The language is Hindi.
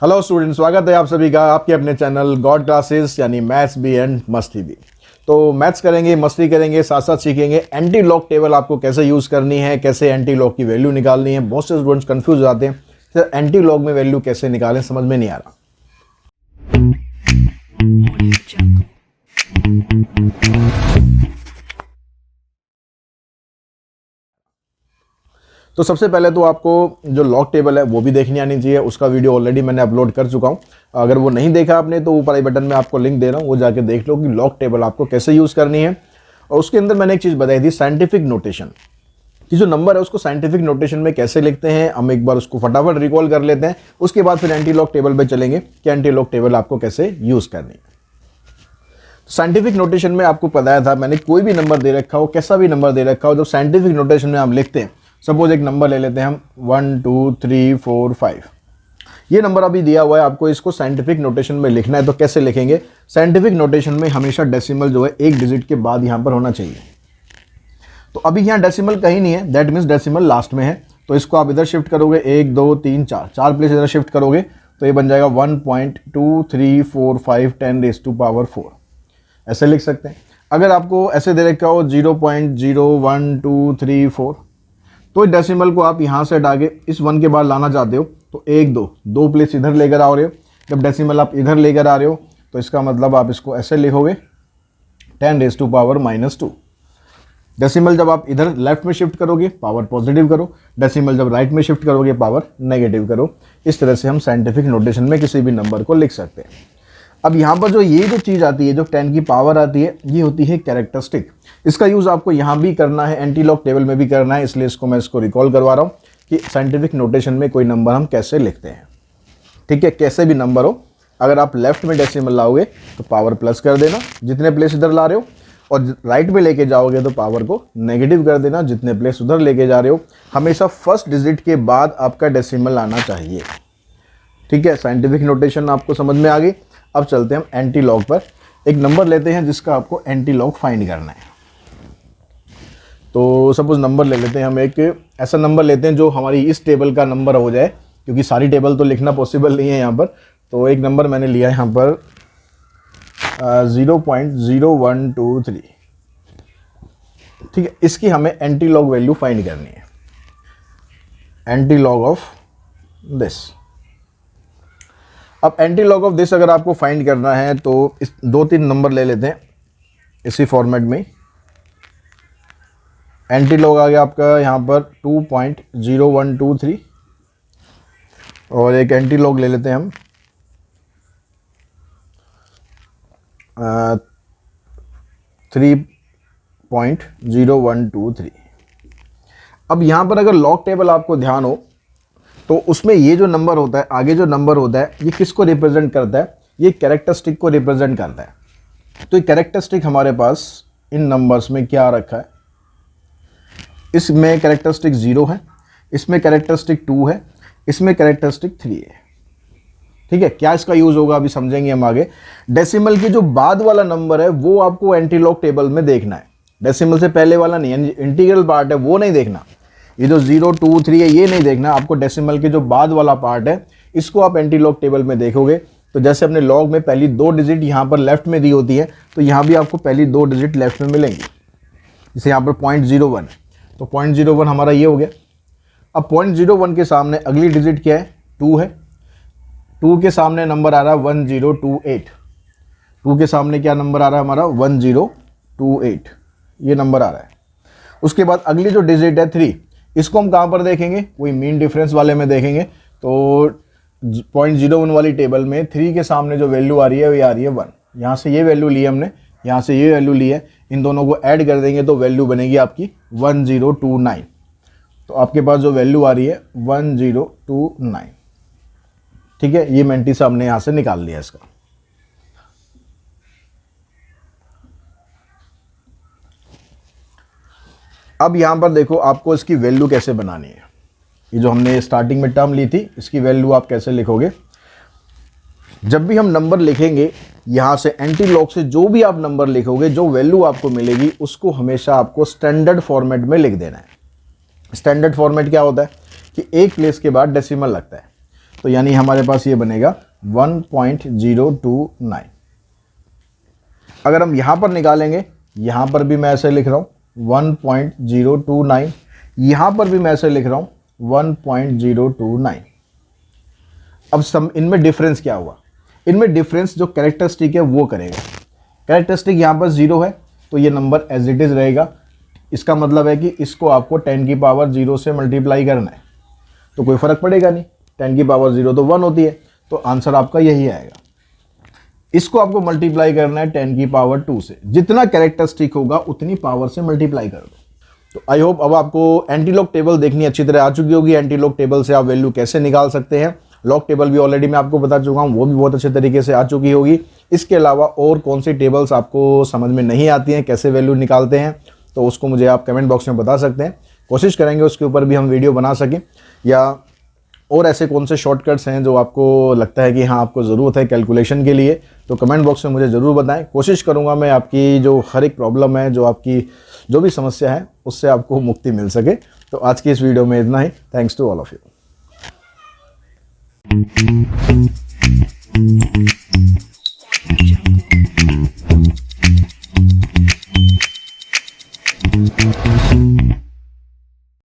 हेलो स्टूडेंट, स्वागत है आप सभी का आपके अपने चैनल गॉड क्लासेस यानी मैथ्स भी एंड मस्ती भी। तो मैथ्स करेंगे, मस्ती करेंगे, साथ साथ सीखेंगे एंटी लॉग टेबल आपको कैसे यूज़ करनी है, कैसे एंटी लॉग की वैल्यू निकालनी है। बहुत से स्टूडेंट्स कंफ्यूज हो जाते हैं सर एंटी लॉग में वैल्यू कैसे निकालें, समझ में नहीं आ रहा। तो सबसे पहले तो आपको जो लॉग टेबल है वो भी देखनी आनी चाहिए। उसका वीडियो ऑलरेडी मैंने अपलोड कर चुका हूँ। अगर वो नहीं देखा आपने तो ऊपर आई बटन में आपको लिंक दे रहा हूँ, वो जाके देख लो कि लॉग टेबल आपको कैसे यूज़ करनी है। और उसके अंदर मैंने एक चीज़ बताई थी, साइंटिफिक नोटेशन कि जो नंबर है उसको साइंटिफिक नोटेशन में कैसे लिखते हैं। हम एक बार उसको फटाफट रिकॉल कर लेते हैं, उसके बाद फिर एंटी लॉग टेबल पे चलेंगे कि एंटी लॉग टेबल आपको कैसे यूज़ करनी है। साइंटिफिक नोटेशन में आपको बताया था मैंने, कोई भी नंबर दे रखा हो, कैसा भी नंबर दे रखा हो, जब साइंटिफिक नोटेशन में हम लिखते हैं, सपोज एक नंबर ले लेते हैं हम 1 2 3 4 5, ये नंबर अभी दिया हुआ है, आपको इसको साइंटिफिक नोटेशन में लिखना है। तो कैसे लिखेंगे? साइंटिफिक नोटेशन में हमेशा डेसिमल जो है एक डिजिट के बाद यहाँ पर होना चाहिए। तो अभी यहाँ डेसिमल कहीं नहीं है, दैट मीन्स डेसिमल लास्ट में है। तो इसको आप इधर शिफ्ट करोगे, 1 2 3 4, 4 प्लेस इधर शिफ्ट करोगे तो ये बन जाएगा 1.234510⁻⁴ ऐसे लिख सकते हैं। अगर आपको ऐसे दे रखा हो 0.01234, तो डेसिमल को आप यहाँ से हटा के इस 1 के बाद लाना चाहते हो तो 1 2 2 प्लेस इधर लेकर आ रहे हो। जब डेसिमल आप इधर लेकर आ रहे हो तो इसका मतलब आप इसको ऐसे लिखोगे 10⁻⁻²। डेसिमल जब आप इधर लेफ्ट में शिफ्ट करोगे पावर पॉजिटिव करो, डेसिमल जब राइट में शिफ्ट करोगे पावर नेगेटिव करो। इस तरह से हम साइंटिफिक नोटेशन में किसी भी नंबर को लिख सकते हैं। अब यहाँ पर जो ये जो चीज़ आती है, जो 10 की पावर आती है, ये होती है कैरेक्टरिस्टिक। इसका यूज़ आपको यहाँ भी करना है, एंटी लॉग टेबल में भी करना है, इसलिए मैं इसको रिकॉल करवा रहा हूँ कि साइंटिफिक नोटेशन में कोई नंबर हम कैसे लिखते हैं। ठीक है, कैसे भी नंबर हो, अगर आप लेफ्ट में डेसिमल लाओगे तो पावर प्लस कर देना जितने प्लेस इधर ला रहे हो, और राइट में लेके जाओगे तो पावर को नेगेटिव कर देना जितने प्लेस उधर लेके जा रहे हो। हमेशा फर्स्ट डिजिट के बाद आपका डेसिमल आना चाहिए। ठीक है, साइंटिफिक नोटेशन आपको समझ में आ गई। अब चलते हैं हम एंटी लॉग पर। एक नंबर लेते हैं जिसका आपको एंटी लॉग फाइंड करना है। तो सपोज नंबर ले लेते हैं हम, एक ऐसा नंबर लेते हैं जो हमारी इस टेबल का नंबर हो जाए, क्योंकि सारी टेबल तो लिखना पॉसिबल नहीं है यहाँ पर। तो एक नंबर मैंने लिया है यहाँ पर 0.0123। ठीक है, इसकी हमें एंटी लॉग वैल्यू फाइंड करनी है, एंटी लॉग ऑफ दिस। अब एंटी लॉग ऑफ दिस अगर आपको फाइंड करना है तो इस 2-3 नंबर ले लेते हैं इसी फॉर्मेट में। एंटी लॉग आ गया आपका यहाँ पर 2.0123, और एक एंटी लॉग ले लेते हैं हम 3.0123। अब यहाँ पर अगर लॉग टेबल आपको ध्यान हो तो उसमें ये जो नंबर होता है, आगे जो नंबर होता है, ये किसको रिप्रेजेंट करता है? ये कैरेक्टरिस्टिक को रिप्रेजेंट करता है। तो ये कैरेक्टरिस्टिक हमारे पास इन नंबर्स में क्या रखा है? इसमें कैरेक्टरिस्टिक 0 है, इसमें कैरेक्टरिस्टिक 2 है, इसमें कैरेक्टरिस्टिक 3 है। ठीक है, क्या इसका यूज होगा अभी समझेंगे हम आगे। डेसिमल के जो बाद वाला नंबर है वो आपको एंटी लॉग टेबल में देखना है, डेसिमल से पहले वाला नहीं, यानी इंटीग्रल पार्ट है वो नहीं देखना। ये जो 0 2 3 है ये नहीं देखना, आपको डेसिमल के जो बाद वाला पार्ट है इसको आप एंटी लॉग टेबल में देखोगे। तो जैसे अपने लॉग में पहली 2 डिजिट यहाँ पर लेफ्ट में दी होती है, तो यहाँ भी आपको पहली 2 डिजिट लेफ्ट में मिलेंगी। जैसे यहाँ पर 0.01 है तो 0.01 हमारा ये हो गया। अब 0.01 के सामने अगली डिजिट क्या है? 2 है। 2 के सामने नंबर आ रहा है 1028। 2 के सामने क्या नंबर आ रहा है हमारा? 1028, ये नंबर आ रहा है। उसके बाद अगली जो डिजिट है 3, इसको हम कहाँ पर देखेंगे? कोई मीन डिफरेंस वाले में देखेंगे। तो 0.01 वाली टेबल में 3 के सामने जो वैल्यू आ रही है वो आ रही है 1। यहाँ से ये वैल्यू ली हमने, यहाँ से ये वैल्यू ली है, इन दोनों को ऐड कर देंगे तो वैल्यू बनेगी आपकी 1029। तो आपके पास जो वैल्यू आ रही है 1029। ठीक है, ये मेंटी साहब ने यहाँ से निकाल लिया इसका। अब यहाँ पर देखो आपको इसकी वैल्यू कैसे बनानी है। ये जो हमने स्टार्टिंग में टर्म ली थी इसकी वैल्यू आप कैसे लिखोगे? जब भी हम नंबर लिखेंगे यहाँ से एंटी लॉग से जो भी आप नंबर लिखोगे, जो वैल्यू आपको मिलेगी उसको हमेशा आपको स्टैंडर्ड फॉर्मेट में लिख देना है। स्टैंडर्ड फॉर्मेट क्या होता है कि एक प्लेस के बाद डेसिमल लगता है। तो यानी हमारे पास ये बनेगा 1.029। अगर हम यहाँ पर निकालेंगे, यहाँ पर भी मैं ऐसे लिख रहा हूँ 1.029, यहाँ पर भी मैं ऐसे लिख रहा हूँ 1.029। अब इनमें डिफरेंस क्या हुआ? इनमें डिफरेंस जो कैरेक्टरिस्टिक है वो करेगा। कैरेक्टरिस्टिक यहाँ पर 0 है तो ये नंबर एज इट इज़ रहेगा। इसका मतलब है कि इसको आपको 10 की पावर 0 से मल्टीप्लाई करना है, तो कोई फ़र्क पड़ेगा नहीं, 10 की पावर 0 तो 1 होती है, तो आंसर आपका यही आएगा। इसको आपको मल्टीप्लाई करना है 10 की पावर 2 से, जितना कैरेक्टरिस्टिक होगा उतनी पावर से मल्टीप्लाई कर दो। तो आई होप अब आपको एंटीलॉग टेबल देखनी अच्छी तरह आ चुकी होगी। एंटीलॉग टेबल से आप वैल्यू कैसे निकाल सकते हैं, लॉग टेबल भी ऑलरेडी मैं आपको बता चुका हूँ, वो भी बहुत अच्छे तरीके से आ चुकी होगी। इसके अलावा और कौन सी टेबल्स आपको समझ में नहीं आती हैं, कैसे वैल्यू निकालते हैं, तो उसको मुझे आप कमेंट बॉक्स में बता सकते हैं। कोशिश करेंगे उसके ऊपर भी हम वीडियो बना सकें, या और ऐसे कौन से शॉर्टकट्स हैं जो आपको लगता है कि हाँ आपको ज़रूरत है कैलकुलेशन के लिए, तो कमेंट बॉक्स में मुझे ज़रूर बताएं। कोशिश करूँगा मैं आपकी जो हर एक प्रॉब्लम है, जो आपकी जो भी समस्या है, उससे आपको मुक्ति मिल सके। तो आज की इस वीडियो में इतना ही। Thanks to all of you.